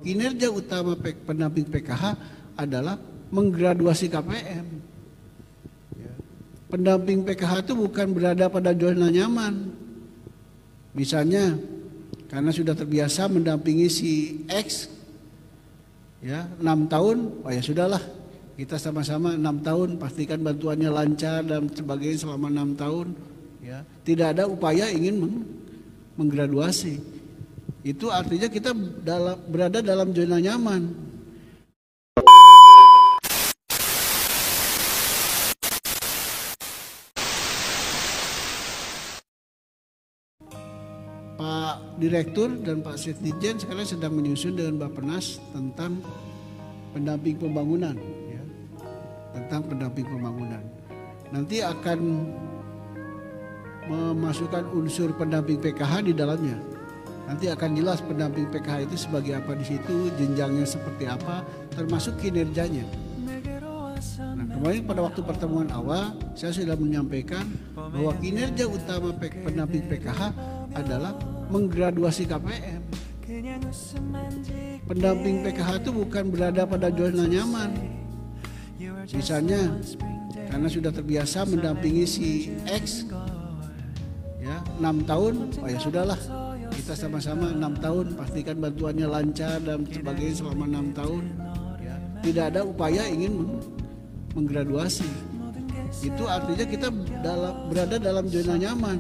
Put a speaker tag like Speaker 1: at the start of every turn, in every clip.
Speaker 1: Kinerja utama pendamping PKH adalah menggraduasi KPM. Pendamping PKH itu bukan berada pada zona nyaman. Misalnya karena sudah terbiasa mendampingi si X, ya 6 tahun, oh ya sudahlah kita sama-sama 6 tahun pastikan bantuannya lancar dan sebagainya selama 6 tahun. Ya, tidak ada upaya ingin menggraduasi. Itu artinya kita berada dalam zona nyaman. Pak Direktur dan Pak Sekjen sekarang sedang menyusun dengan Bappenas tentang pendamping pembangunan, ya, tentang pendamping pembangunan. Nanti akan memasukkan unsur pendamping PKH di dalamnya. Nanti akan jelas pendamping PKH itu sebagai apa di situ, jenjangnya seperti apa, termasuk kinerjanya. Nah, kemarin pada waktu pertemuan awal saya sudah menyampaikan bahwa kinerja utama pendamping PKH adalah menggraduasi KPM. Pendamping PKH itu bukan berada pada zona nyaman. Misalnya karena sudah terbiasa mendampingi si X, ya 6 tahun, oh ya sudahlah kita sama-sama 6 tahun pastikan bantuannya lancar dan sebagainya selama 6 tahun. Ya, tidak ada upaya ingin menggraduasi. Itu artinya kita berada dalam zona nyaman.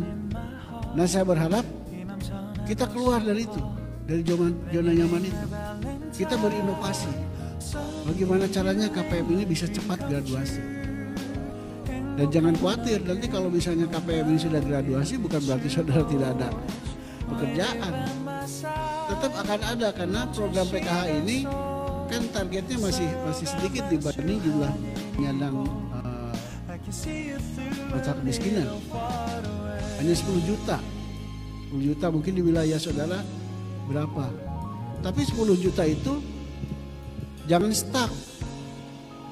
Speaker 1: Nah, saya berharap kita keluar dari itu, dari zona nyaman itu. Kita berinovasi. Bagaimana caranya KPM ini bisa cepat graduasi. Dan jangan khawatir, nanti kalau misalnya KPM ini sudah graduasi bukan berarti saudara tidak ada pekerjaan. Tetap akan ada karena program PKH ini kan targetnya masih sedikit dibanding jumlah penyandang masalah kemiskinan. Hanya 10 juta. 10 juta mungkin di wilayah saudara berapa. Tapi 10 juta itu jangan stuck.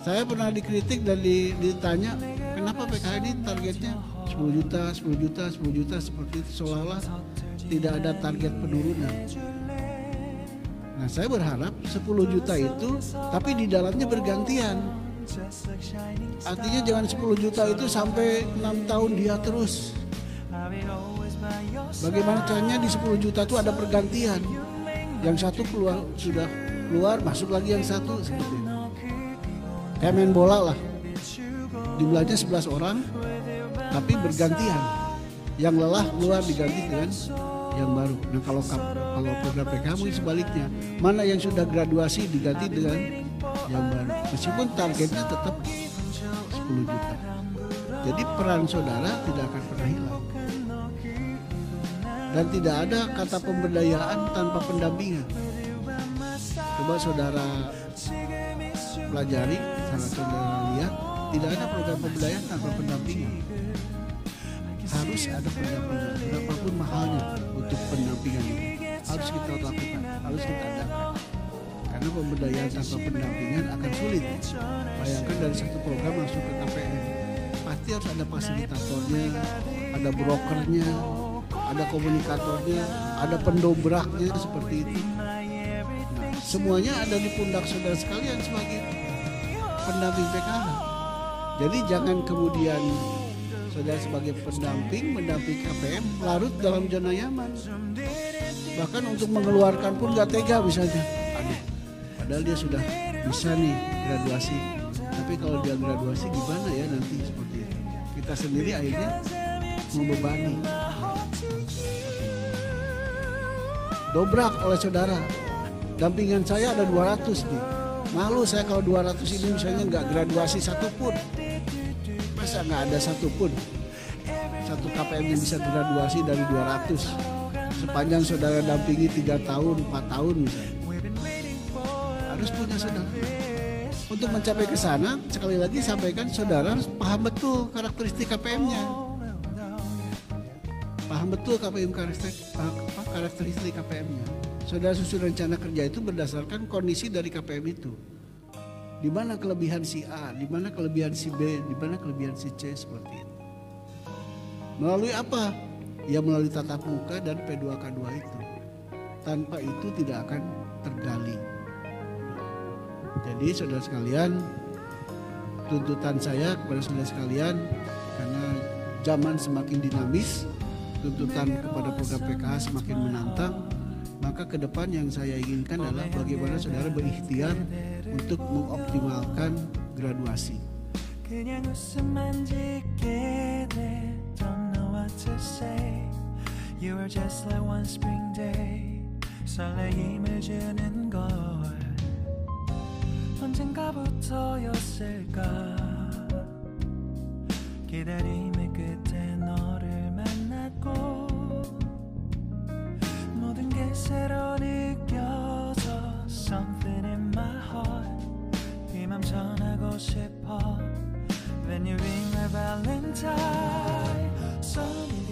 Speaker 1: Saya pernah dikritik dan ditanya kenapa PKH ini targetnya 10 juta, 10 juta, 10 juta seperti itu, seolah-olah tidak ada target penurunan. Nah, saya berharap 10 juta itu tapi di dalamnya bergantian. Artinya jangan 10 juta itu sampai 6 tahun dia terus. Bagaimana caranya di 10 juta itu ada pergantian. Yang satu sudah keluar, masuk lagi yang satu seperti itu. Kayak main bola lah. Jumlahnya 11 orang tapi bergantian. Yang lelah keluar diganti dengan yang baru. Nah, kalau program PKH mungkin sebaliknya. Mana yang sudah graduasi diganti dengan yang baru. Meskipun targetnya tetap 10 juta. Jadi peran saudara tidak akan pernah hilang. Dan tidak ada kata pemberdayaan tanpa pendampingan. Coba saudara pelajari, saudara lihat, tidak ada program pemberdayaan tanpa pendampingan. Harus ada pendampingan, berapapun mahalnya untuk pendampingan itu. Harus kita lakukan, harus kita adakan. Karena pemberdayaan tanpa pendampingan akan sulit. Bayangkan dari satu program langsung ke KPM. Pasti harus ada fasilitatornya, ada brokernya, ada komunikatornya, ada pendobraknya seperti itu. Nah, semuanya ada di pundak saudara sekalian sebagai pendamping PKH. Jadi jangan kemudian saudara sebagai pendamping, mendamping KPM larut dalam zona nyaman. Bahkan untuk mengeluarkan pun gak tega misalnya. Aduh, padahal dia sudah bisa nih graduasi. Tapi kalau dia graduasi gimana ya nanti seperti itu. Kita sendiri akhirnya membebani. Dobrak oleh saudara. Dampingan saya ada 200 nih. Malu saya kalau 200 ini misalnya nggak graduasi satupun. Masa nggak ada satupun. Satu KPM yang bisa graduasi dari 200. Sepanjang saudara dampingi 3 tahun, 4 tahun misalnya. Harus punya saudara. Untuk mencapai ke sana, sekali lagi sampaikan saudara harus paham betul karakteristik KPM-nya. Paham betul karakteristik KPM-nya. Saudara susun rencana kerja itu berdasarkan kondisi dari KPM itu. Di mana kelebihan si A, di mana kelebihan si B, di mana kelebihan si C seperti itu. Melalui apa? Ya melalui tatap muka dan P2K2 itu. Tanpa itu tidak akan tergali. Jadi saudara sekalian, tuntutan saya kepada saudara sekalian, karena zaman semakin dinamis, tuntutan kepada program PKH semakin menantang, maka ke depan yang saya inginkan adalah bagaimana saudara berikhtiar untuk mengoptimalkan graduasi.
Speaker 2: 그냥 웃음만 짓게 돼. Don't know what to say. You are just like one spring day. 설레임을 주는 걸 언젠가부터였을까. 기다림의 끝에 너를 만났고 모든 게 새로 느껴져. Something in my heart. 이 맘 전하고 싶어. When you ring my valentine, 손이